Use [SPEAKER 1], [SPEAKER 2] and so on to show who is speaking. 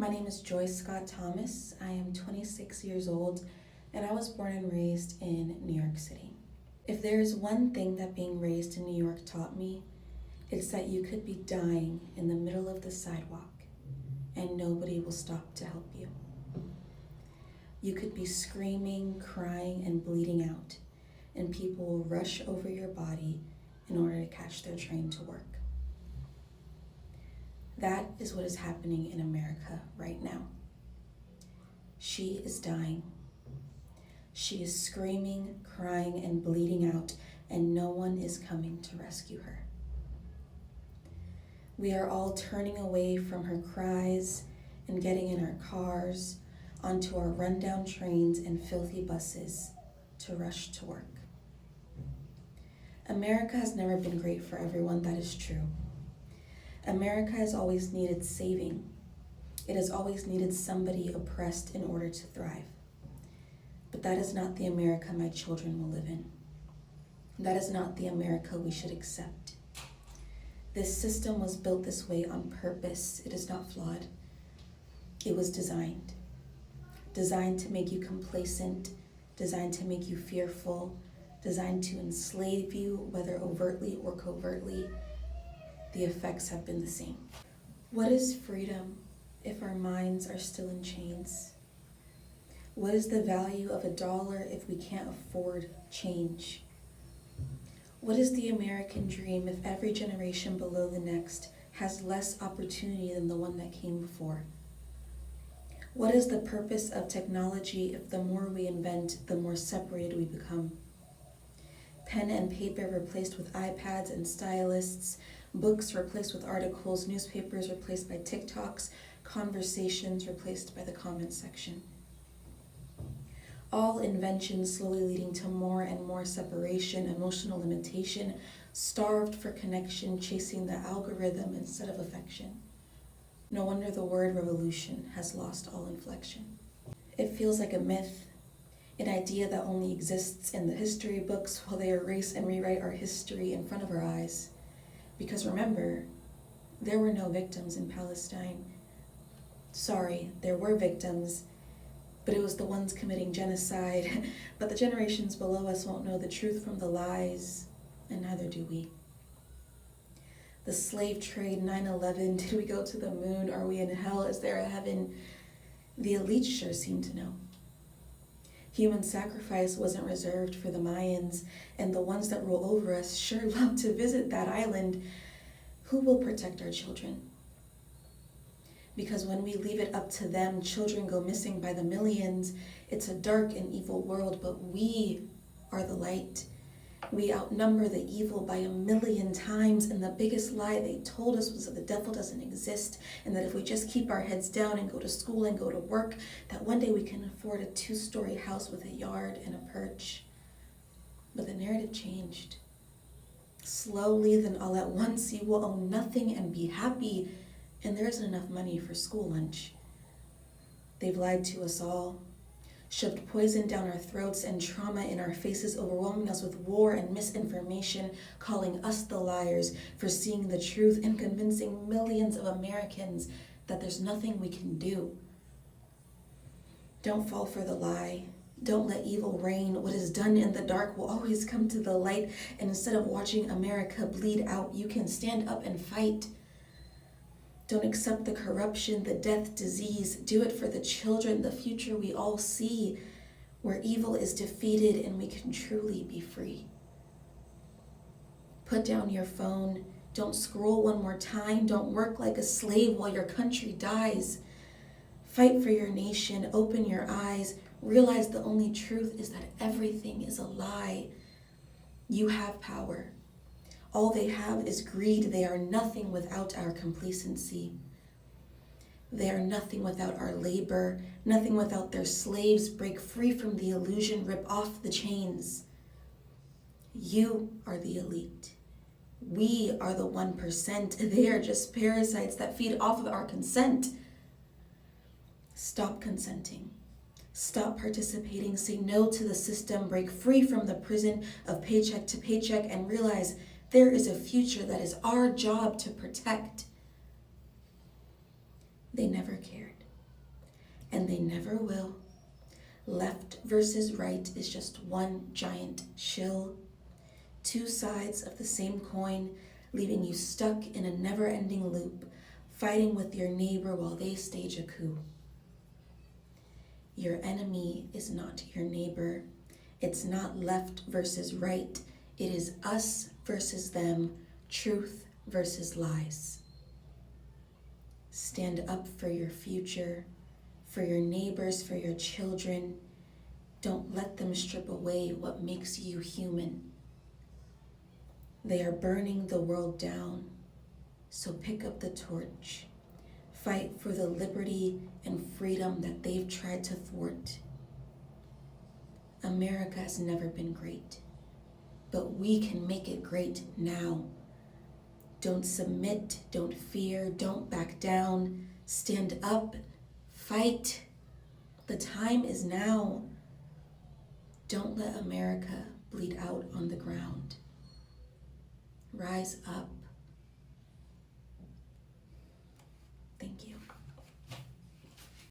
[SPEAKER 1] My name is Joie Scott Thomas. I am 26 years old, and I was born and raised in New York City. If there is one thing that being raised in New York taught me, it's that you could be dying in the middle of the sidewalk, and nobody will stop to help you. You could be screaming, crying, and bleeding out, and people will rush over your body in order to catch their train to work. That is what is happening in America right now. She is dying. She is screaming, crying, and bleeding out, and no one is coming to rescue her. We are all turning away from her cries and getting in our cars, onto our rundown trains and filthy buses to rush to work. America has never been great for everyone, that is true. America has always needed saving. It has always needed somebody oppressed in order to thrive. But that is not the America my children will live in. That is not the America we should accept. This system was built this way on purpose. It is not flawed. It was designed to make you complacent, designed to make you fearful, designed to enslave you, whether overtly or covertly. The effects have been the same. What is freedom if our minds are still in chains? What is the value of $1 if we can't afford change? What is the American dream if every generation below the next has less opportunity than the one that came before? What is the purpose of technology if the more we invent, the more separated we become? Pen and paper replaced with iPads and stylists, books replaced with articles, newspapers replaced by TikToks, conversations replaced by the comment section. All inventions slowly leading to more and more separation, emotional limitation, starved for connection, chasing the algorithm instead of affection. No wonder the word revolution has lost all inflection. It feels like a myth, an idea that only exists in the history books while they erase and rewrite our history in front of our eyes. Because remember, there were no victims in Palestine. Sorry, there were victims, but it was the ones committing genocide. But the generations below us won't know the truth from the lies, and neither do we. The slave trade, 9/11, did we go to the moon? Are we in hell? Is there a heaven? The elites sure seem to know. Human sacrifice wasn't reserved for the Mayans, and the ones that rule over us sure love to visit that island. Who will protect our children? Because when we leave it up to them, children go missing by the millions. It's a dark and evil world, but we are the light. We outnumber the evil by 1,000,000 times, and the biggest lie they told us was that the devil doesn't exist, and that if we just keep our heads down and go to school and go to work, that one day we can afford a 2-story house with a yard and a perch. But the narrative changed. Slowly, then all at once, you will own nothing and be happy, and there isn't enough money for school lunch. They've lied to us all, shoved poison down our throats and trauma in our faces, overwhelming us with war and misinformation, calling us the liars for seeing the truth and convincing millions of Americans that there's nothing we can do. Don't fall for the lie. Don't let evil reign. What is done in the dark will always come to the light, and instead of watching America bleed out, you can stand up and fight. Don't accept the corruption, the death, disease. Do it for the children, the future we all see, where evil is defeated and we can truly be free. Put down your phone. Don't scroll one more time. Don't work like a slave while your country dies. Fight for your nation. Open your eyes. Realize the only truth is that everything is a lie. You have power. All they have is greed. They are nothing without our complacency. They are nothing without our labor, nothing without their slaves. Break free from the illusion, rip off the chains. You are the elite. We are the 1%. They are just parasites that feed off of our consent. Stop consenting. Stop participating. Say no to the system. Break free from the prison of paycheck to paycheck and realize there is a future that is our job to protect. They never cared. and they never will. Left versus right is just one giant shill. Two sides of the same coin, leaving you stuck in a never-ending loop, fighting with your neighbor while they stage a coup. Your enemy is not your neighbor. It's not left versus right. It is us versus them, truth versus lies. Stand up for your future, for your neighbors, for your children. Don't let them strip away what makes you human. They are burning the world down, so pick up the torch. Fight for the liberty and freedom that they've tried to thwart. America has never been great, but we can make it great now. Don't submit, don't fear, don't back down. Stand up, fight. The time is now. Don't let America bleed out on the ground. Rise up. Thank you.